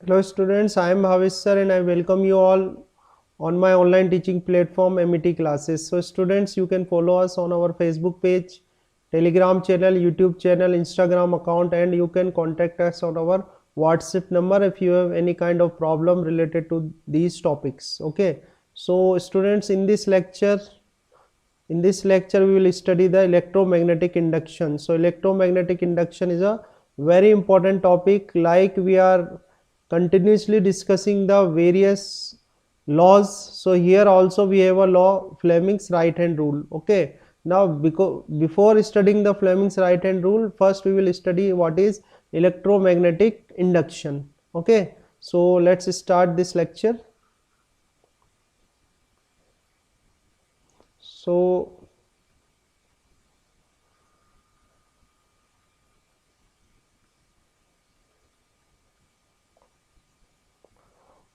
Hello students, I am Bhavesh sir and I welcome you all on my online teaching platform MET classes. So students, you can follow us on our Facebook page, Telegram channel, YouTube channel, Instagram account, and you can contact us on our WhatsApp number if you have any kind of problem related to these topics. Okay, so students, in this lecture we will study the electromagnetic induction. So electromagnetic induction is a very important topic, like we are continuously discussing the various laws. So here also we have a law, Fleming's right hand rule. Okay, now before studying the Fleming's right hand rule, first we will study what is electromagnetic induction. Okay, so let's start this lecture.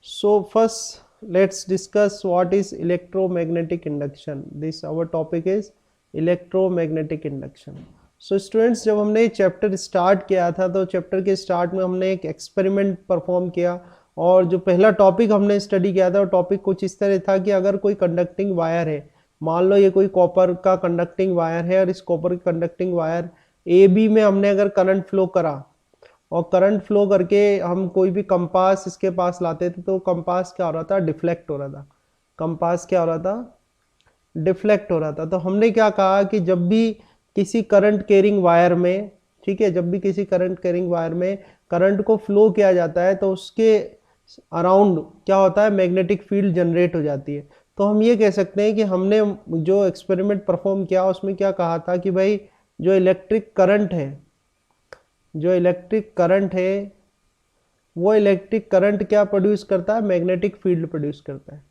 So first let's discuss what is electromagnetic induction. This our topic is electromagnetic induction. So students, जब हमने ये chapter start किया था तो chapter के start में हमने एक एक्सपेरिमेंट परफॉर्म किया और जो पहला टॉपिक हमने स्टडी किया था वो टॉपिक कुछ इस तरह था कि अगर कोई कंडक्टिंग वायर है, मान लो ये कोई कॉपर का कंडक्टिंग वायर है और इस कॉपर की कंडक्टिंग वायर ए बी में हमने अगर करंट फ्लो करा और करंट फ्लो करके हम कोई भी कंपास इसके पास लाते थे तो कंपास क्या हो रहा था, डिफ्लेक्ट हो रहा था। कंपास क्या हो रहा था, डिफ्लेक्ट हो रहा था। तो हमने क्या कहा कि जब भी किसी करंट कैरिंग वायर में, ठीक है, जब भी किसी करंट कैरिंग वायर में करंट को फ्लो किया जाता है तो उसके अराउंड क्या होता है, मैग्नेटिक फील्ड जनरेट हो जाती है। तो हम ये कह सकते हैं कि हमने जो एक्सपेरिमेंट परफॉर्म किया उसमें क्या कहा था कि भाई जो इलेक्ट्रिक करंट है वो इलेक्ट्रिक करंट क्या प्रोड्यूस करता है, मैग्नेटिक फील्ड प्रोड्यूस करता है।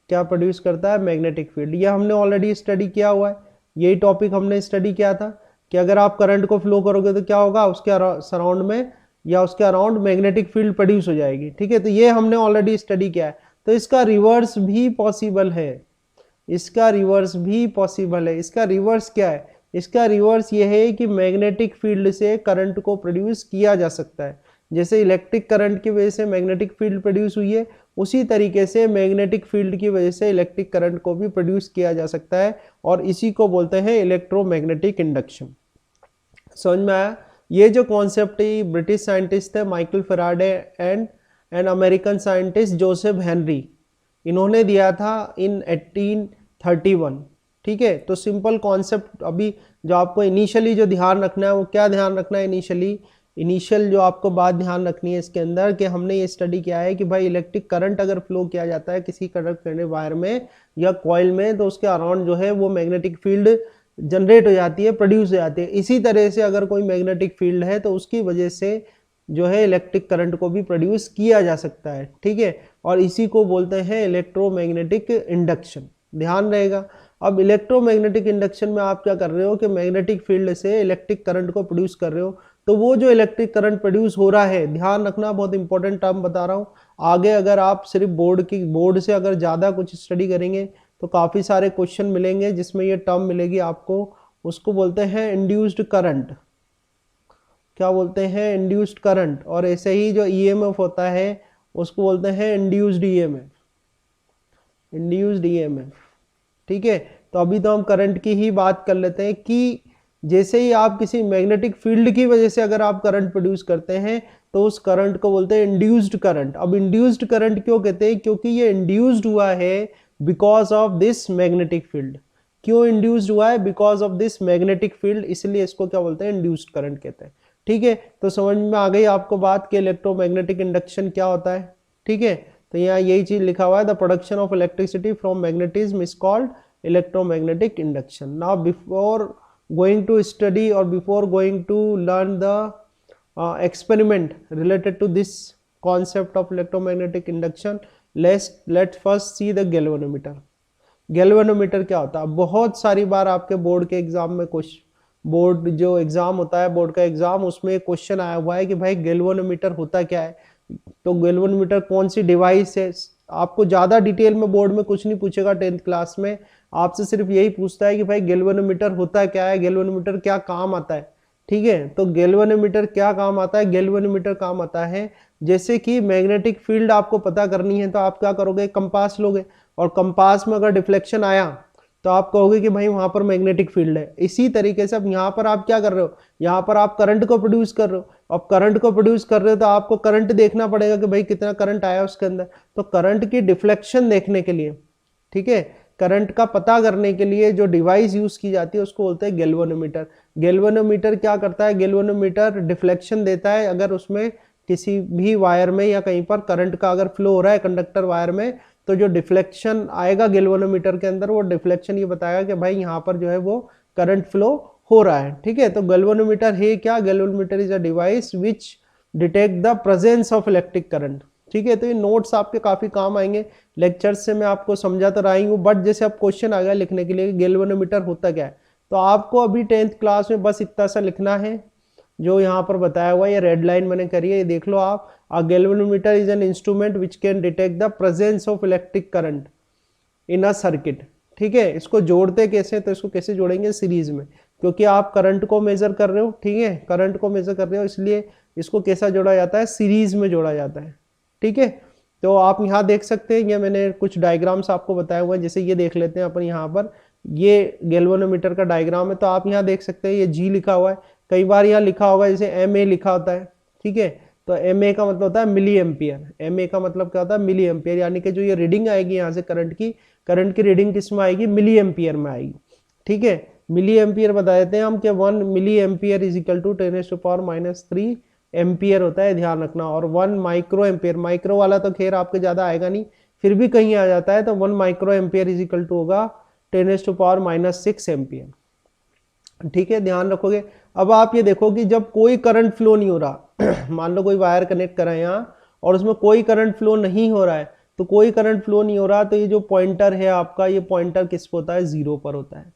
क्या प्रोड्यूस करता है, मैग्नेटिक फील्ड। ये हमने ऑलरेडी स्टडी किया हुआ है, यही टॉपिक हमने स्टडी किया था कि अगर आप करंट को फ्लो करोगे तो क्या होगा, उसके सराउंड में या उसके अराउंड मैग्नेटिक फील्ड प्रोड्यूस हो जाएगी। ठीक है, तो ये हमने ऑलरेडी स्टडी किया है। तो इसका रिवर्स भी पॉसिबल है, इसका रिवर्स क्या है, इसका रिवर्स ये है कि मैग्नेटिक फील्ड से करंट को प्रोड्यूस किया जा सकता है। जैसे इलेक्ट्रिक करंट की वजह से मैग्नेटिक फील्ड प्रोड्यूस हुई है, उसी तरीके से मैग्नेटिक फील्ड की वजह से इलेक्ट्रिक करंट को भी प्रोड्यूस किया जा सकता है और इसी को बोलते हैं इलेक्ट्रोमैग्नेटिक इंडक्शन। समझ में आया? ये जो कॉन्सेप्ट है ब्रिटिश साइंटिस्ट थे Michael Faraday and an American scientist Joseph Henry, इन्होंने दिया था इन 1831। ठीक है, तो सिंपल कॉन्सेप्ट अभी जो आपको इनिशियली जो ध्यान रखना है वो क्या ध्यान रखना है, इनिशियल जो आपको बात ध्यान रखनी है इसके अंदर कि हमने ये स्टडी किया है कि भाई इलेक्ट्रिक करंट अगर फ्लो किया जाता है किसी कंडक्ट करने वायर में या कॉइल में तो उसके अराउंड जो है वो मैग्नेटिक फील्ड जनरेट हो जाती है, प्रोड्यूस हो जाती है। इसी तरह से अगर कोई मैग्नेटिक फील्ड है तो उसकी वजह से जो है इलेक्ट्रिक करंट को भी प्रोड्यूस किया जा सकता है। ठीक है, और इसी को बोलते हैं इलेक्ट्रोमैग्नेटिक इंडक्शन, ध्यान रहेगा। अब इलेक्ट्रोमैग्नेटिक इंडक्शन में आप क्या कर रहे हो कि मैग्नेटिक फील्ड से इलेक्ट्रिक करंट को प्रोड्यूस कर रहे हो, तो वो जो इलेक्ट्रिक करंट प्रोड्यूस हो रहा है, ध्यान रखना बहुत इंपॉर्टेंट टर्म बता रहा हूँ। आगे अगर आप सिर्फ बोर्ड से अगर ज़्यादा कुछ स्टडी करेंगे तो काफ़ी सारे क्वेश्चन मिलेंगे जिसमें ये टर्म मिलेगी आपको, उसको बोलते हैं इंड्यूस्ड करंट। क्या बोलते हैं, इंड्यूस्ड करंट। और ऐसे ही जो ईएमएफ होता है उसको बोलते हैं इंड्यूस्ड ईएमएफ। ठीक है, तो अभी तो हम करंट की ही बात कर लेते हैं कि जैसे ही आप किसी मैग्नेटिक फील्ड की वजह से अगर आप करंट प्रोड्यूस करते हैं तो उस करंट को बोलते हैं इंड्यूस्ड करंट। अब इंड्यूस्ड करंट क्यों कहते हैं, क्योंकि ये इंड्यूस्ड हुआ है because of this magnetic field. क्यों इंड्यूस्ड हुआ है, because of this magnetic field, इसलिए इसको क्या बोलते हैं, इंड्यूस्ड करंट कहते हैं। ठीक है, तो समझ में आ गई आपको बात कि इलेक्ट्रोमैग्नेटिक इंडक्शन क्या होता है। ठीक है, तो यहाँ यही चीज लिखा हुआ है, the production of electricity from magnetism is called electromagnetic induction. Now before going to study or before going to learn the experiment related to this concept of electromagnetic induction, let's first see the galvanometer. Galvanometer क्या होता है, बहुत सारी बार आपके board के exam में board जो exam होता है, बोर्ड का एग्जाम, उसमें क्वेश्चन आया हुआ है कि भाई गैल्वेनोमीटर होता क्या है। तो गैल्वेनोमीटर कौन सी डिवाइस है, आपको ज़्यादा डिटेल में बोर्ड में कुछ नहीं पूछेगा 10th क्लास में, आपसे सिर्फ यही पूछता है कि भाई गैल्वेनोमीटर होता क्या है, गैल्वेनोमीटर क्या काम आता है। ठीक है। तो गैल्वेनोमीटर क्या काम आता है, गैल्वेनोमीटर काम आता है जैसे कि मैग्नेटिक फील्ड आपको पता करनी है तो आप क्या करोगे, कंपास लोगे, और कंपास में अगर डिफ्लेक्शन आया तो आप कहोगे कि भाई वहां पर मैग्नेटिक फील्ड है। इसी तरीके से अब यहाँ पर आप क्या कर रहे हो, यहाँ पर आप करंट को प्रोड्यूस कर रहे हो। अब करंट को प्रोड्यूस कर रहे हो तो आपको करंट देखना पड़ेगा कि भाई कितना करंट आया उसके अंदर। तो करंट की डिफ्लेक्शन देखने के लिए, ठीक है, करंट का पता करने के लिए जो डिवाइस यूज की जाती है उसको बोलते हैं गैल्वेनोमीटर। गैल्वेनोमीटर क्या करता है, गैल्वेनोमीटर डिफ्लेक्शन देता है अगर उसमें किसी भी वायर में या कहीं पर करंट का अगर फ्लो हो रहा है कंडक्टर वायर में, तो जो डिफ्लेक्शन आएगा गैल्वेनोमीटर के अंदर, वो डिफ्लेक्शन ये बताएगा कि भाई यहाँ पर जो है वो करंट फ्लो हो रहा है। ठीक है, तो गैल्वेनोमीटर है क्या, galvanometer is a device which detect the presence of electric current. ठीक है, तो ये नोट्स आपके काफी काम आएंगे, लेक्चर्स से मैं आपको समझा तो रहा हूँ, बट जैसे अब क्वेश्चन आ गया लिखने के लिए गैल्वेनोमीटर होता क्या है, तो आपको अभी 10th क्लास में बस इतना सा लिखना है जो यहाँ पर बताया हुआ है। ये रेड लाइन मैंने करी है, ये देख लो आप। अ galvanometer is an instrument which can detect the presence of electric current in a circuit. ठीक है, इसको जोड़ते कैसे, तो इसको कैसे जोड़ेंगे, सीरीज में, क्योंकि आप करंट को मेजर कर रहे हो। ठीक है, करंट को मेजर कर रहे हो, इसलिए इसको कैसा जोड़ा जाता है, सीरीज में जोड़ा जाता है। ठीक है, तो आप यहाँ देख सकते हैं, ये मैंने कुछ डायग्राम्स आपको बताया हुआ है, जैसे ये देख लेते हैं अपन यहाँ पर, ये गैल्वेनोमीटर का डायग्राम है। तो आप यहाँ देख सकते हैं ये जी लिखा हुआ है, कई बार यहाँ लिखा होगा जैसे एम ए लिखा होता है। ठीक है, तो एम ए का मतलब होता है मिली एम्पियर, एम ए का मतलब क्या होता है, मिली एम्पियर, यानी कि जो ये रीडिंग आएगी यहाँ से करंट की रीडिंग किस में आएगी, मिली एम्पियर में आएगी। ठीक है, मिली एम्पियर बता देते हैं हम कि 1 milli ampere is equal to 10⁻³ ampere होता है, ध्यान रखना। और 1 माइक्रो एम्पियर, माइक्रो वाला तो खैर आपके ज्यादा आएगा नहीं, फिर भी कहीं आ जाता है, तो 1 micro ampere is equal to होगा 10⁻⁻6 एम्पियर। ठीक है, ध्यान रखोगे। अब आप ये देखो कि जब कोई करंट फ्लो नहीं हो रहा मान लो कोई वायर कनेक्ट करा है यहाँ और उसमें कोई करंट फ्लो नहीं हो रहा है, तो कोई करंट फ्लो नहीं हो रहा, तो ये जो पॉइंटर है आपका, ये पॉइंटर किस पर होता है, जीरो पर होता है।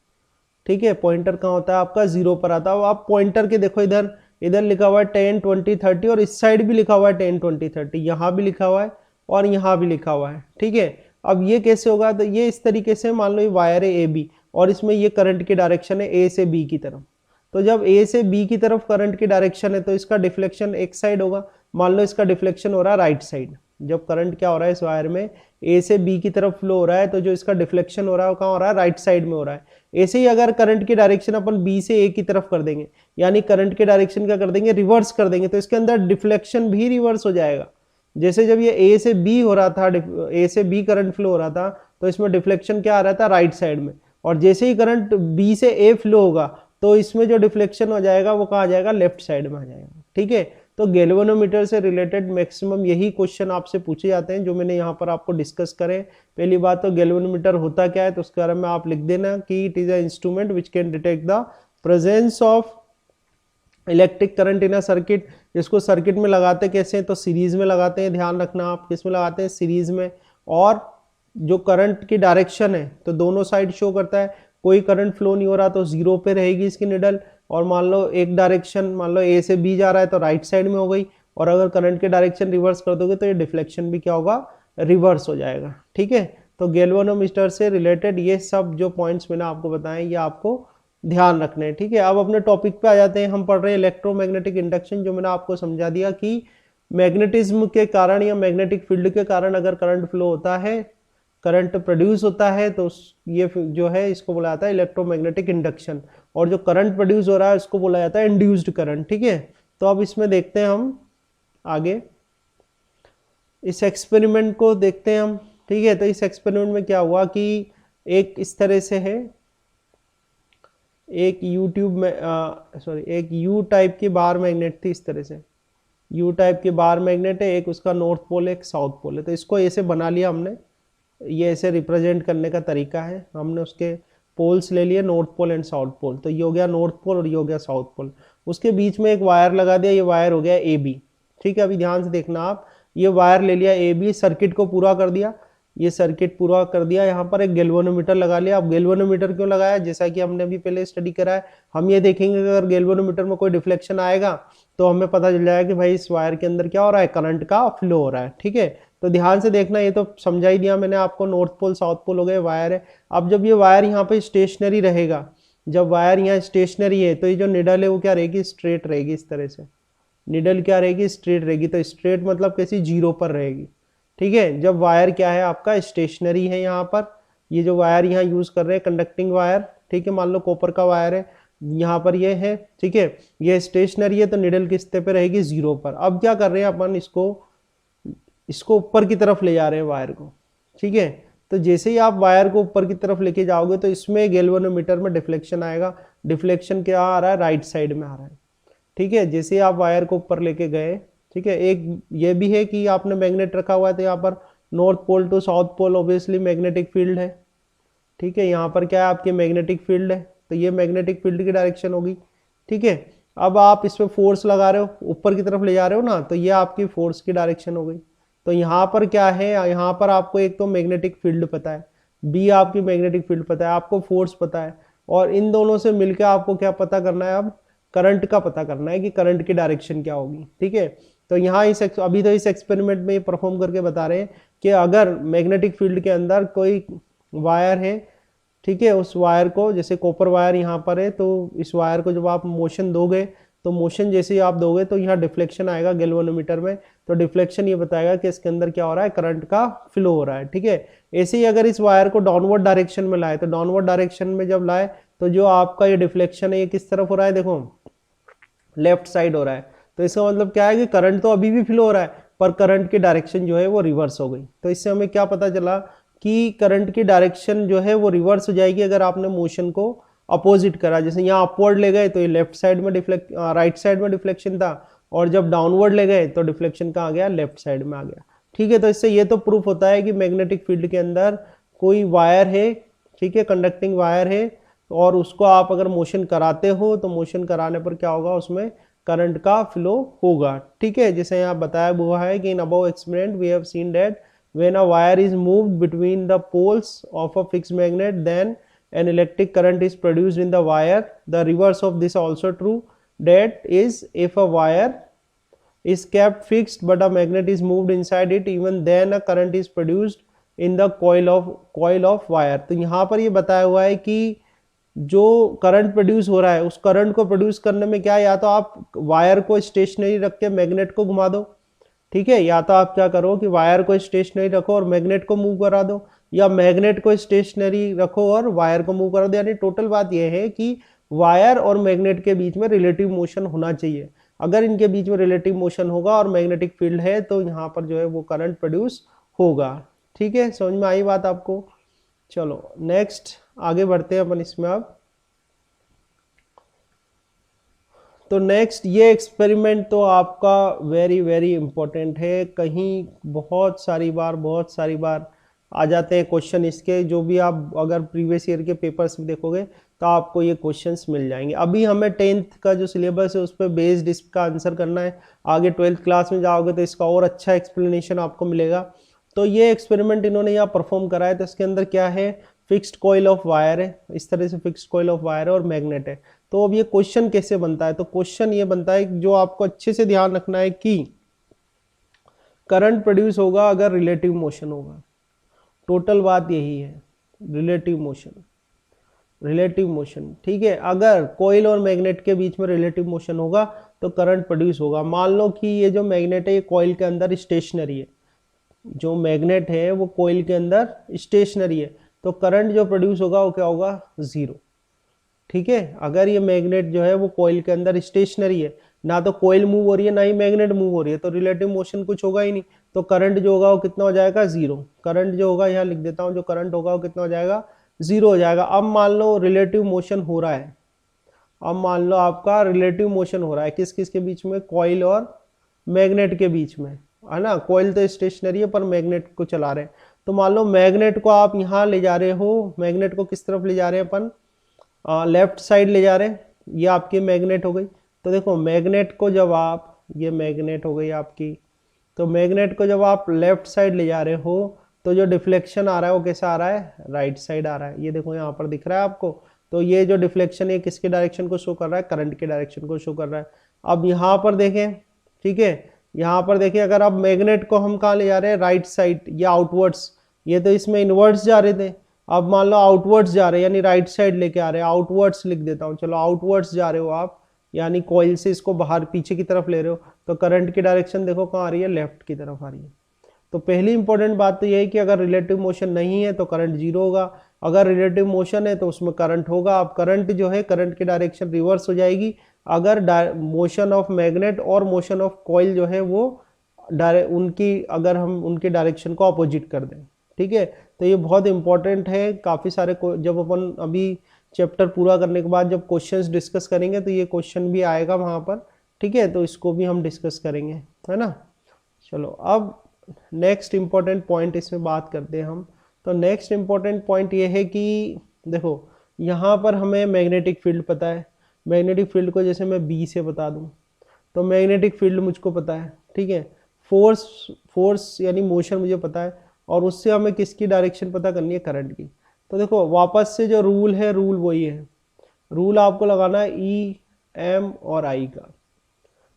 ठीक है, पॉइंटर कहाँ होता है आपका, जीरो पर आता है। आप पॉइंटर के देखो, इधर इधर लिखा हुआ है 10 20 30 और इस साइड भी लिखा हुआ है 10 20 30, यहाँ भी लिखा हुआ है और यहाँ भी लिखा हुआ है। ठीक है, अब ये कैसे होगा, तो ये इस तरीके से मान लो ये वायर है ए बी और इसमें ये करंट की डायरेक्शन है ए से बी की तरफ। तो जब ए से बी की तरफ करंट की डायरेक्शन है तो इसका डिफ्लेक्शन एक साइड होगा, मान लो इसका डिफ्लेक्शन हो रहा है राइट साइड। जब करंट क्या हो रहा है इस वायर में, ए से बी की तरफ फ्लो हो रहा है, तो जो इसका डिफ्लेक्शन हो रहा है वो कहाँ हो रहा है, राइट साइड में हो रहा है। ऐसे ही अगर करंट की डायरेक्शन अपन बी से ए की तरफ कर देंगे, यानी करंट की डायरेक्शन क्या कर देंगे, रिवर्स कर देंगे, तो इसके अंदर डिफ्लेक्शन भी रिवर्स हो जाएगा। जैसे जब ये ए से बी हो रहा था, ए से बी करंट फ्लो हो रहा था, तो इसमें डिफ्लेक्शन क्या आ रहा था, राइट साइड में, और जैसे ही करंट बी से ए फ्लो होगा तो इसमें जो डिफ्लेक्शन हो जाएगा वो कहाँ आ जाएगा, लेफ्ट साइड में आ जाएगा। ठीक है, तो गैल्वेनोमीटर से रिलेटेड मैक्सिमम यही क्वेश्चन आपसे पूछे जाते हैं जो मैंने यहाँ पर आपको डिस्कस करे। पहली बात तो गैल्वेनोमीटर होता क्या है, तो उसके बारे में आप लिख देना कि it is a instrument which can detect the presence of electric current in a circuit. इसको सर्किट में लगाते कैसे हैं, तो सीरीज में लगाते हैं, ध्यान रखना आप किस में लगाते हैं, सीरीज में। और जो करंट की डायरेक्शन है तो दोनों साइड शो करता है, कोई करंट फ्लो नहीं हो रहा तो जीरो पे रहेगी इसकी निडल, और मान लो एक डायरेक्शन, मान लो ए से बी जा रहा है तो राइट साइड में हो गई, और अगर करंट के डायरेक्शन रिवर्स कर दोगे तो ये डिफ्लेक्शन भी क्या होगा, रिवर्स हो जाएगा। ठीक है, तो गैल्वेनोमीटर से रिलेटेड ये सब जो पॉइंट्स मैंने आपको बताए ये आपको ध्यान रखने हैं। ठीक है, अब अपने टॉपिक पे आ जाते हैं, हम पढ़ रहे हैं इलेक्ट्रोमैग्नेटिक इंडक्शन, जो मैंने आपको समझा दिया कि मैग्नेटिज्म के कारण या मैग्नेटिक फील्ड के कारण अगर करंट फ्लो होता है, करंट प्रोड्यूस होता है, तो ये जो है इसको बोला जाता है इलेक्ट्रोमैग्नेटिक इंडक्शन, और जो करंट प्रोड्यूस हो रहा है उसको बोला जाता है इंड्यूस्ड करंट। ठीक है, तो अब इसमें देखते हैं हम आगे, इस एक्सपेरिमेंट को देखते हैं हम। ठीक है, तो इस एक्सपेरिमेंट में क्या हुआ कि एक इस तरह से है, एक यूट्यूब में एक यू टाइप की बार मैग्नेट थी, इस तरह से यू टाइप की बार मैग्नेट है, एक उसका नॉर्थ पोल एक साउथ पोल है। तो इसको ऐसे बना लिया हमने, ये ऐसे रिप्रेजेंट करने का तरीका है, हमने उसके पोल्स ले लिए north pole and south pole, तो ये हो गया नॉर्थ पोल और ये हो गया साउथ पोल। उसके बीच में एक वायर लगा दिया, ये वायर हो गया ए बी। ठीक है, अभी ध्यान से देखना आप, ये वायर ले लिया ए बी, सर्किट को पूरा कर दिया, ये सर्किट पूरा कर दिया, यहाँ पर एक गैल्वेनोमीटर लगा लिया। अब गैल्वेनोमीटर क्यों लगाया, जैसा कि हमने अभी पहले स्टडी करा है, हम ये देखेंगे अगर गैल्वेनोमीटर में कोई डिफ्लेक्शन आएगा तो हमें पता चल जाएगा कि भाई इस वायर के अंदर क्या हो रहा है, करंट का फ्लो हो रहा है। ठीक है, तो ध्यान से देखना, ये तो समझा ही दिया मैंने आपको, नॉर्थ पोल साउथ पोल हो गए, वायर है। अब जब ये वायर यहाँ पे स्टेशनरी रहेगा जब वायर यहाँ स्टेशनरी है तो ये जो निडल है वो क्या रहेगी, स्ट्रेट रहेगी। इस तरह से निडल क्या रहेगी, स्ट्रेट रहेगी। तो स्ट्रेट मतलब कैसी, जीरो पर रहेगी। ठीक है, जब वायर क्या है आपका स्टेशनरी है, यहाँ पर ये जो वायर यहाँ यूज कर रहे हैं कंडक्टिंग वायर, ठीक है, मान लो कॉपर का वायर है, यहाँ पर ये है, ठीक है, ये स्टेशनरी है, तो निडल किस पे रहेगी, जीरो पर। अब क्या कर रहे हैं अपन, इसको ऊपर की तरफ ले जा रहे हैं वायर को। ठीक है, तो जैसे ही आप वायर को ऊपर की तरफ लेके जाओगे तो इसमें गैल्वेनोमीटर में डिफ्लेक्शन आएगा। डिफ्लेक्शन क्या आ रहा है, राइट साइड में आ रहा है। ठीक है, जैसे ही आप वायर को ऊपर लेके गए, ठीक है, एक ये भी है कि आपने मैग्नेट रखा हुआ है तो यहाँ पर north pole to south pole obviously magnetic field है। ठीक है, यहाँ पर क्या है, आपकी मैग्नेटिक फील्ड है, तो ये मैग्नेटिक फील्ड की डायरेक्शन होगी। ठीक है, अब आप इस पर फोर्स लगा रहे हो, ऊपर की तरफ ले जा रहे हो ना, तो ये आपकी फोर्स की डायरेक्शन हो गई। तो यहाँ पर क्या है, यहाँ पर आपको एक तो मैग्नेटिक फील्ड पता है, बी आपकी मैग्नेटिक फील्ड पता है, आपको फोर्स पता है, और इन दोनों से मिलकर आपको क्या पता करना है, अब करंट का पता करना है कि करंट की डायरेक्शन क्या होगी। ठीक है, तो यहाँ अभी तो इस एक्सपेरिमेंट में ये परफॉर्म करके बता रहे हैं कि अगर मैग्नेटिक फील्ड के अंदर कोई वायर है, ठीक है, उस वायर को, जैसे कॉपर वायर यहाँ पर है, तो इस वायर को जब आप मोशन दोगे, तो मोशन जैसे ही आप दोगे तो यहाँ डिफ्लेक्शन आएगा गैल्वेनोमीटर में, तो डिफ्लेक्शन ये बताएगा कि इसके अंदर क्या हो रहा है, करंट का फ्लो हो रहा है। ठीक है, ऐसे ही अगर इस वायर को डाउनवर्ड डायरेक्शन में लाए, तो डाउनवर्ड डायरेक्शन में जब लाए तो जो आपका ये डिफ्लेक्शन है ये किस तरफ हो रहा है, देखो लेफ्ट साइड हो रहा है। तो इसका मतलब क्या है कि करंट तो अभी भी फ्लो हो रहा है, पर करंट की डायरेक्शन जो है वो रिवर्स हो गई। तो इससे हमें क्या पता चला कि करंट की डायरेक्शन जो है वो रिवर्स हो जाएगी अगर आपने मोशन को अपोजिट करा। जैसे यहाँ अपवर्ड ले गए तो ये लेफ्ट साइड में राइट साइड में डिफ्लेक्शन था, और जब डाउनवर्ड ले गए तो डिफ्लेक्शन कहाँ आ गया, लेफ्ट साइड में आ गया। ठीक है, तो इससे ये तो प्रूफ होता है कि मैग्नेटिक फील्ड के अंदर कोई वायर है, ठीक है, कंडक्टिंग वायर है, और उसको आप अगर मोशन कराते हो तो मोशन कराने पर क्या होगा, उसमें करंट का फ्लो होगा। ठीक है, जैसे यहाँ बताया हुआ है कि in above experiment we have seen that when a wire is moved between the poles of a fixed magnet, then an electric current is produced in the wire. The reverse of this also true, that is, if a wire is kept fixed but a magnet is moved inside it, even then a current is produced in the coil of wire. तो यहाँ पर ये बताया हुआ है कि जो current produce हो रहा है उस करंट को प्रोड्यूस करने में क्या, या तो आप वायर को स्टेशनरी रख के मैग्नेट को घुमा दो, ठीक है, या तो आप क्या करो कि वायर को स्टेशनरी रखो और मैग्नेट को मूव करा दो, या मैग्नेट को स्टेशनरी रखो और वायर को मूव करा दो। यानी टोटल बात यह है कि वायर और मैग्नेट के बीच में रिलेटिव मोशन होना चाहिए। अगर इनके बीच में रिलेटिव मोशन होगा और मैग्नेटिक फील्ड है तो यहाँ पर जो है वो करंट प्रोड्यूस होगा। ठीक है, समझ में आई बात आपको। चलो नेक्स्ट आगे बढ़ते हैं अपन इसमें। अब तो नेक्स्ट ये एक्सपेरिमेंट तो आपका वेरी वेरी इंपॉर्टेंट है, कहीं बहुत सारी बार आ जाते हैं क्वेश्चन इसके। जो भी आप अगर प्रीवियस ईयर के पेपर्स में देखोगे तो आपको ये क्वेश्चंस मिल जाएंगे। अभी हमें 10th का जो सिलेबस है उस पर बेस्ड इसका आंसर करना है। आगे 12th क्लास में जाओगे तो इसका और अच्छा एक्सप्लेनेशन आपको मिलेगा। तो ये एक्सपेरिमेंट इन्होंने यहाँ परफॉर्म करा है। तो इसके अंदर क्या है, फिक्स्ड कॉइल ऑफ वायर है, इस तरह से फिक्स्ड कॉइल ऑफ वायर है और मैग्नेट है। तो अब ये क्वेश्चन कैसे बनता है, तो क्वेश्चन ये बनता है जो आपको अच्छे से ध्यान रखना है कि करंट प्रोड्यूस होगा अगर रिलेटिव मोशन होगा। टोटल बात यही है, रिलेटिव मोशन। ठीक है, अगर कॉइल और मैग्नेट के बीच में रिलेटिव मोशन होगा तो करंट प्रोड्यूस होगा। मान लो कि ये जो मैग्नेट है ये कॉइल के अंदर स्टेशनरी है, जो मैग्नेट है वो कॉइल के अंदर स्टेशनरी है, तो करंट जो प्रोड्यूस होगा वो क्या होगा, जीरो। ठीक है, अगर ये मैग्नेट जो है वो कॉइल के अंदर स्टेशनरी है, ना तो कॉइल मूव हो रही है ना ही मैग्नेट मूव हो रही है, तो रिलेटिव मोशन कुछ होगा ही नहीं, तो करंट जो होगा वो कितना हो जाएगा, जीरो। करंट जो होगा यहाँ लिख देता हूँ, जो करंट होगा वो कितना हो जाएगा, जीरो हो जाएगा। अब मान लो रिलेटिव मोशन हो रहा है, अब मान लो आपका रिलेटिव मोशन हो रहा है किस किस के बीच में, कॉइल और मैग्नेट के बीच में, है ना। कॉइल तो स्टेशनरी है पर मैग्नेट को चला रहे हैं। तो मान लो मैग्नेट को आप यहाँ ले जा रहे हो, मैग्नेट को किस तरफ ले जा रहे हैं अपन, लेफ्ट साइड ले जा रहे हैं, ये आपकी मैग्नेट हो गई। तो देखो मैग्नेट को जब आप, ये मैग्नेट हो गई आपकी, तो मैग्नेट को जब आप लेफ्ट साइड ले जा रहे हो तो जो डिफ्लेक्शन आ रहा है वो कैसा आ रहा है, राइट साइड आ रहा है। ये देखो यहाँ पर दिख रहा है आपको। तो ये जो डिफ्लेक्शन है किसके डायरेक्शन को शो कर रहा है, करंट के डायरेक्शन को शो कर रहा है। अब यहाँ पर देखें, ठीक है, यहाँ पर देखिए, अगर आप मैग्नेट को हम कहाँ ले जा रहे हैं, राइट साइड, ये आउटवर्ड्स, ये तो इसमें इनवर्ड्स जा रहे थे। अब मान लो आउटवर्ड्स जा रहे हैं यानी राइट साइड लेके आ रहे हैं, आउटवर्ड्स लिख देता हूँ, चलो आउटवर्ड्स जा रहे हो आप यानी कॉइल से इसको बाहर पीछे की तरफ ले रहे हो, तो करंट की डायरेक्शन देखो कहाँ आ रही है, लेफ्ट की तरफ आ रही है। तो पहली इंपॉर्टेंट बात तो यह है कि अगर रिलेटिव मोशन नहीं है तो करंट जीरो होगा, अगर रिलेटिव मोशन है तो उसमें करंट होगा। अब करंट जो है, करंट की डायरेक्शन रिवर्स हो जाएगी अगर मोशन ऑफ मैग्नेट और मोशन ऑफ कॉइल जो है वो उनकी अगर हम उनके डायरेक्शन को अपोजिट कर दें। ठीक है, तो ये बहुत इंपॉर्टेंट है। काफ़ी सारे जब अपन अभी चैप्टर पूरा करने के बाद जब क्वेश्चंस डिस्कस करेंगे तो ये क्वेश्चन भी आएगा वहाँ पर। ठीक है, तो इसको भी हम डिस्कस करेंगे, है ना। चलो अब नेक्स्ट इम्पॉर्टेंट पॉइंट इसमें बात करते हैं हम। तो नेक्स्ट इम्पॉर्टेंट पॉइंट ये है कि देखो यहाँ पर हमें मैग्नेटिक फील्ड पता है, मैग्नेटिक फील्ड को जैसे मैं बी से बता दूँ तो मैग्नेटिक फील्ड मुझको पता है। ठीक है, फोर्स यानी मोशन मुझे पता है और उससे हमें किसकी डायरेक्शन पता करनी है, करंट की। तो देखो वापस से जो रूल है, रूल वही है, रूल आपको लगाना है ई एम और आई का।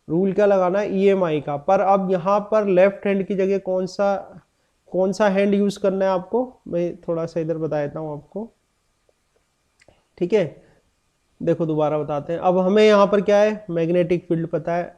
रूल क्या लगाना है, ई एम आई का। पर अब यहाँ पर लेफ्ट हैंड की जगह कौन सा हैंड यूज करना है आपको, मैं थोड़ा सा इधर बता देता हूँ आपको। ठीक है, देखो दोबारा बताते हैं। अब हमें यहाँ पर क्या है, मैग्नेटिक फील्ड पता है।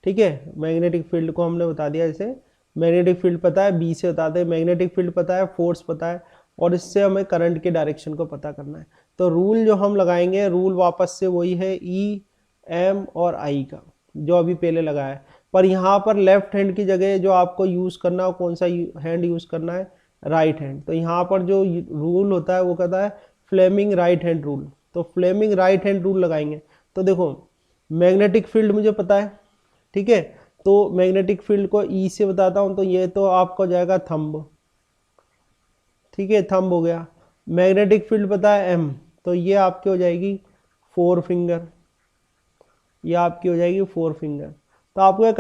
ठीक है, मैग्नेटिक फील्ड को हमने बता दिया, जैसे मैग्नेटिक फील्ड पता है, बी से बताते हैं, मैग्नेटिक फील्ड पता है, फोर्स पता है, और इससे हमें करंट के डायरेक्शन को पता करना है। तो रूल जो हम लगाएंगे, रूल वापस से वही है ई एम और आई का जो अभी पहले लगाया है। पर यहाँ पर लेफ्ट हैंड की जगह जो आपको यूज करना है, कौन सा हैंड यूज करना है, राइट हैंड। तो यहाँ पर जो रूल होता है वो कहता है फ्लेमिंग राइट हैंड रूल। तो फ्लेमिंग राइट हैंड रूल लगाएंगे। तो देखो मैग्नेटिक फील्ड मुझे पता है, ठीक है, तो मैग्नेटिक फील्ड को ई से बताता हूं, तो ये तो आपको जाएगा थंब। ठीक है, थंब हो गया। मैग्नेटिक फील्ड पता है एम, तो ये आपकी हो जाएगी फोर फिंगर, ये आपकी हो जाएगी फोर फिंगर। तो आपको क्या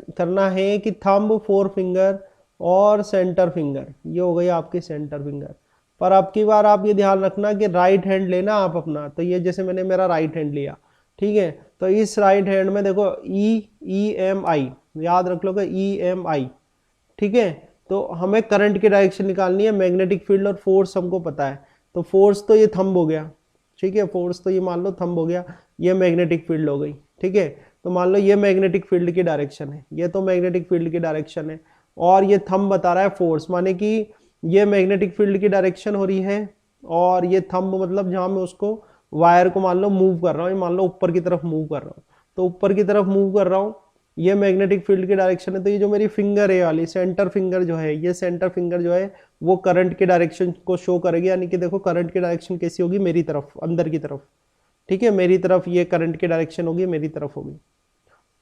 करना है कि थंब, फोर फिंगर और सेंटर फिंगर, ये हो गई आपकी सेंटर फिंगर। पर अब की बार आप ये ध्यान रखना कि राइट हैंड लेना आप अपना। तो ये जैसे मैंने मेरा राइट हैंड लिया, ठीक है, तो इस राइट हैंड में देखो ई एम आई, याद रख लो ई एम आई। ठीक है, तो हमें करंट की डायरेक्शन निकालनी है, मैग्नेटिक फील्ड और फोर्स हमको पता है। तो फोर्स तो ये थंब हो गया, ठीक है, फोर्स तो ये मान लो थंब हो गया, ये मैग्नेटिक फील्ड हो गई। ठीक है, तो मान लो ये मैग्नेटिक फील्ड की डायरेक्शन है, ये तो मैग्नेटिक फील्ड की डायरेक्शन है, और ये थंब बता रहा है फोर्स, माने कि ये मैग्नेटिक फील्ड की डायरेक्शन हो रही है, और ये थंब मतलब जहां मैं उसको वायर को मान लो मूव कर रहा हूँ, मान लो ऊपर की तरफ मूव कर रहा हूँ, तो ऊपर की तरफ मूव कर रहा हूँ, ये मैग्नेटिक फील्ड की डायरेक्शन है। तो ये जो मेरी फिंगर है वाली सेंटर फिंगर जो है, ये सेंटर फिंगर जो है वो करंट की डायरेक्शन को शो करेगी, यानी कि देखो करंट की डायरेक्शन कैसी होगी, मेरी तरफ, अंदर की तरफ। ठीक है, मेरी तरफ ये करंट की डायरेक्शन होगी, मेरी तरफ होगी।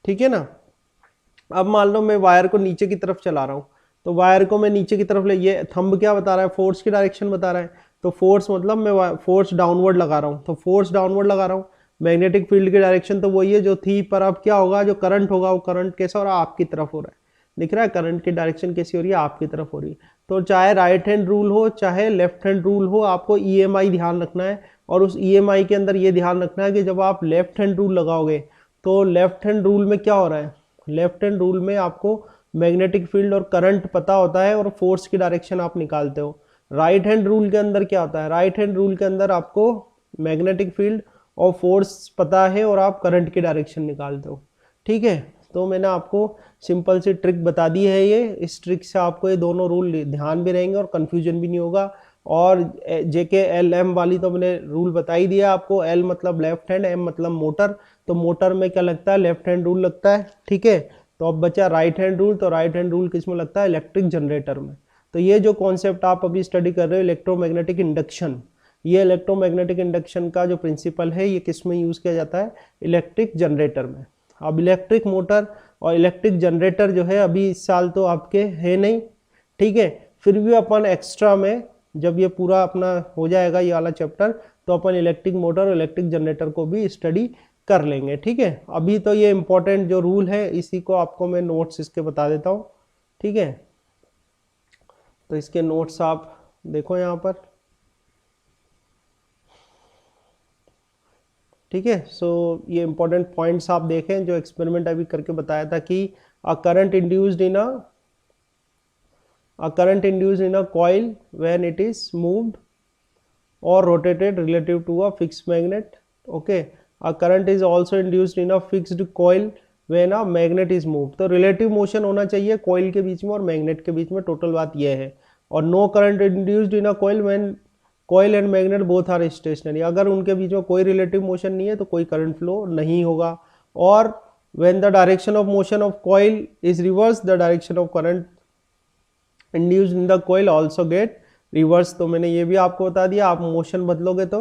ठीक है ना। अब मान लो मैं वायर को नीचे की तरफ चला रहा हूं, तो वायर को मैं नीचे की तरफ ले, ये थंब क्या बता रहा है, फोर्स की डायरेक्शन बता रहा है। तो फोर्स मतलब मैं फोर्स डाउनवर्ड लगा रहा हूं, तो फोर्स डाउनवर्ड लगा रहा हूं। मैग्नेटिक फील्ड की डायरेक्शन तो वही है जो थी, पर अब क्या होगा, जो करंट होगा वो करंट कैसा हो रहा है, आपकी तरफ हो रहा है। दिख रहा है करंट की डायरेक्शन कैसी हो रही है, आपकी तरफ हो रही है। तो चाहे राइट हैंड रूल हो चाहे लेफ्ट हैंड रूल हो, आपको ईएमआई ध्यान रखना है। और उस ईएमआई के अंदर ये ध्यान रखना है कि जब आप लेफ्ट हैंड रूल लगाओगे तो लेफ्ट हैंड रूल में क्या हो रहा है, लेफ्ट हैंड रूल में आपको मैग्नेटिक फील्ड और करंट पता होता है और फोर्स की डायरेक्शन आप निकालते हो। राइट हैंड रूल के अंदर क्या होता है, राइट हैंड रूल के अंदर आपको मैग्नेटिक फील्ड और फोर्स पता है और आप करंट की डायरेक्शन निकालते हो। ठीक है, तो मैंने आपको सिंपल सी ट्रिक बता दी है, ये इस ट्रिक से आपको ये दोनों रूल ध्यान भी रहेंगे और कंफ्यूजन भी नहीं होगा। और जेके एल एम वाली तो मैंने रूल बता ही दिया आपको, एल मतलब लेफ्ट हैंड, एम मतलब मोटर। तो मोटर में क्या लगता है, लेफ्ट हैंड रूल लगता है। ठीक है, तो अब बचा राइट हैंड रूल, तो राइट हैंड रूल किस में लगता है, इलेक्ट्रिक जनरेटर में। तो ये जो कॉन्सेप्ट आप अभी स्टडी कर रहे हो इलेक्ट्रोमैग्नेटिक इंडक्शन, ये इलेक्ट्रोमैग्नेटिक इंडक्शन का जो प्रिंसिपल है ये किस में यूज किया जाता है, इलेक्ट्रिक जनरेटर में। अब इलेक्ट्रिक मोटर और इलेक्ट्रिक जनरेटर जो है अभी इस साल तो आपके है नहीं, ठीक है, फिर भी अपन एक्स्ट्रा में जब ये पूरा अपना हो जाएगा ये वाला चैप्टर, तो अपन इलेक्ट्रिक मोटर और इलेक्ट्रिक जनरेटर को भी स्टडी कर लेंगे। ठीक है, अभी तो ये इंपॉर्टेंट जो रूल है इसी को आपको मैं नोट्स इसके बता देता हूँ। ठीक है, तो इसके नोट्स आप देखो यहाँ पर। ठीक है, सो ये इंपॉर्टेंट पॉइंट्स आप देखें जो एक्सपेरिमेंट अभी करके बताया था कि a current induced in a current induced in a coil when it is moved or rotated relative to a fixed magnet. Okay, a current is also induced in a fixed coil when a magnet is moved. तो relative motion होना चाहिए coil के बीच में और magnet के बीच में, total बात यह है. और no current induced in a coil when coil and magnet both are stationary. अगर उनके बीच में कोई relative motion नहीं है तो कोई current flow नहीं होगा. और when the direction of motion of coil is reversed, the direction of current induced in the coil also get reverse. तो मैंने ये भी आपको बता दिया, आप मोशन बदलोगे तो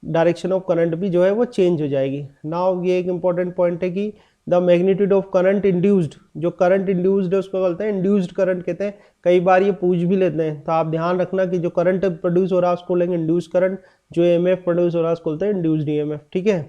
डायरेक्शन ऑफ करंट भी जो है वो चेंज हो जाएगी. नाउ ये एक इंपॉर्टेंट पॉइंट है कि the magnitude of current induced, जो करंट इंड्यूस्ड है उसको बोलते हैं इंड्यूस्ड करंट कहते हैं. कई बार ये पूछ भी लेते हैं, तो आप ध्यान रखना कि जो करंट प्रोड्यूस हो रहा है उसको लेंगे इंड्यूस करंट, जो EMF प्रोड्यूस हो रहा है उसको बोलते हैं इंड्यूस्ड EMF. ठीक है,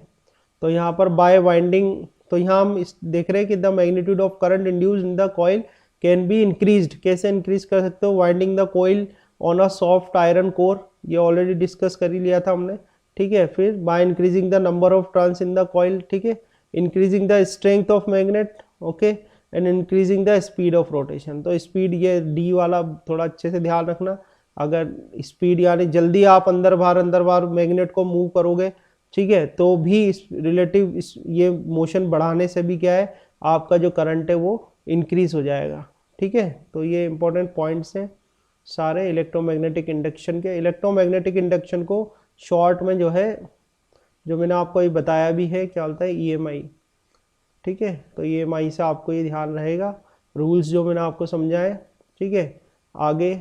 तो यहाँ पर बाय वाइंडिंग, तो यहाँ हम देख रहे हैं कि the magnitude of current induced in the coil can be increased. कैसे इंक्रीज कर सकते हो? Winding the coil on a soft iron core, ये ऑलरेडी डिस्कस कर ही लिया था हमने. ठीक है, फिर by increasing the number of turns in the coil. ठीक है, increasing the strength of magnet. Okay, and increasing the speed of rotation. तो स्पीड, ये डी वाला थोड़ा अच्छे से ध्यान रखना. अगर स्पीड यानी जल्दी आप अंदर बाहर मैग्नेट को मूव करोगे, ठीक है, तो भी रिलेटिव ये मोशन बढ़ाने से भी क्या है, आपका जो करंट है वो इंक्रीज हो जाएगा. ठीक है, तो ये इंपॉर्टेंट पॉइंट्स हैं सारे इलेक्ट्रोमैग्नेटिक इंडक्शन के. इलेक्ट्रोमैग्नेटिक इंडक्शन को शॉर्ट में जो है, जो मैंने आपको ये बताया भी है, क्या होता है, EMI. ठीक है, तो EMI से आपको ये ध्यान रहेगा, रूल्स जो मैंने आपको समझाए. ठीक है, आगे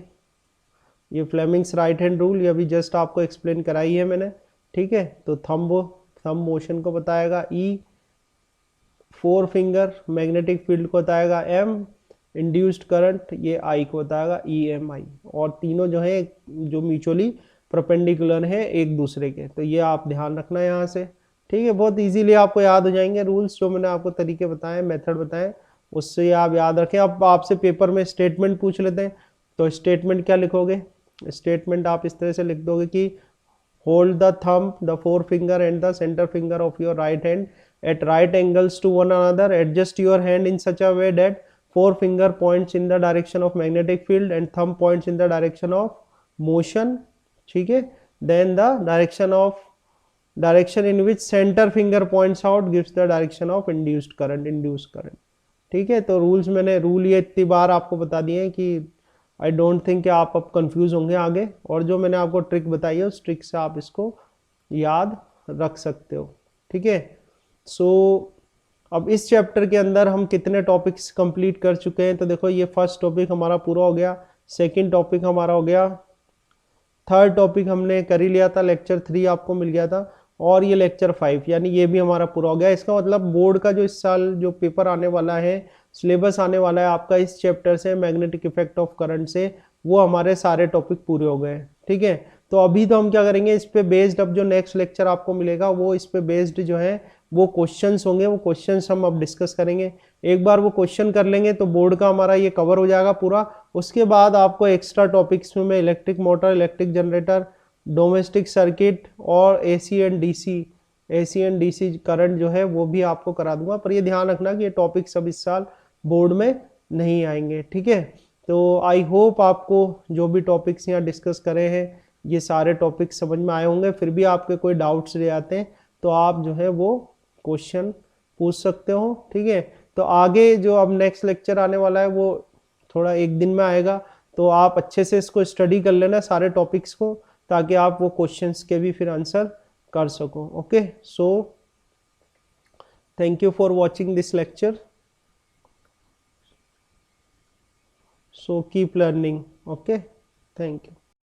ये फ्लेमिंग्स राइट हैंड रूल, ये अभी जस्ट आपको एक्सप्लेन कराई है मैंने. ठीक है, तो थंब मोशन को बताएगा E, 4 फिंगर मैग्नेटिक फील्ड को बताएगा M, इंड्यूस्ड करंट ये I को बताएगा EMI. और तीनों जो है जो म्यूचुअली परपेंडिकुलर है एक दूसरे के, तो ये आप ध्यान रखना यहाँ से. ठीक है, बहुत इजीली आपको याद हो जाएंगे रूल्स, जो मैंने आपको तरीके बताए, मेथड बताए, उससे आप याद रखें. अब आपसे पेपर में स्टेटमेंट पूछ लेते हैं, तो स्टेटमेंट क्या लिखोगे? स्टेटमेंट आप इस तरह से लिख दोगे कि hold the thumb, the 4 finger and the centre finger of your right hand at right angles to one another. Adjust your hand in such a way that 4 finger points in the direction of magnetic field and thumb points in the direction of motion. ठीक है, then the direction in which center finger points out gives the direction of induced current. ठीक है, तो rules मैंने ये इतनी बार आपको बता दिए हैं कि आई डोंट थिंक कि आप अब कंफ्यूज होंगे आगे. और जो मैंने आपको ट्रिक बताई है उस ट्रिक से आप इसको याद रख सकते हो. ठीक है, सो अब इस चैप्टर के अंदर हम कितने टॉपिक्स कंप्लीट कर चुके हैं? तो देखो, ये फर्स्ट टॉपिक हमारा पूरा हो गया, सेकंड टॉपिक हमारा हो गया, थर्ड टॉपिक हमने कर ही लिया था, लेक्चर 3 आपको मिल गया था, और ये लेक्चर 5, यानी ये भी हमारा पूरा हो गया. इसका मतलब बोर्ड का जो इस साल जो पेपर आने वाला है, सिलेबस आने वाला है आपका इस चैप्टर से, मैग्नेटिक इफेक्ट ऑफ करंट से, वो हमारे सारे टॉपिक पूरे हो गए. ठीक है, तो अभी तो हम क्या करेंगे, इस पे बेस्ड अब जो नेक्स्ट लेक्चर आपको मिलेगा वो इस पे बेस्ड जो है वो क्वेश्चंस होंगे, वो क्वेश्चंस हम अब डिस्कस करेंगे. एक बार वो क्वेश्चन कर लेंगे तो बोर्ड का हमारा ये कवर हो जाएगा पूरा. उसके बाद आपको एक्स्ट्रा टॉपिक्स में electric motor, electric generator, domestic circuit और AC एंड DC करंट जो है वो भी आपको करा दूंगा. पर ये ध्यान रखना कि ये टॉपिक्स अब इस साल बोर्ड में नहीं आएंगे. ठीक है, तो आई होप आपको जो भी टॉपिक्स यहाँ डिस्कस करे हैं ये सारे टॉपिक्स समझ में आए होंगे. फिर भी आपके कोई डाउट्स रह जाते हैं तो आप जो है वो क्वेश्चन पूछ सकते हो. ठीक है, तो आगे जो अब नेक्स्ट लेक्चर आने वाला है वो थोड़ा एक दिन में आएगा, तो आप अच्छे से इसको स्टडी कर लेना सारे टॉपिक्स को, ताकि आप वो क्वेश्चंस के भी फिर आंसर कर सको. Okay, so thank you for watching this lecture. So keep learning. Okay, thank you.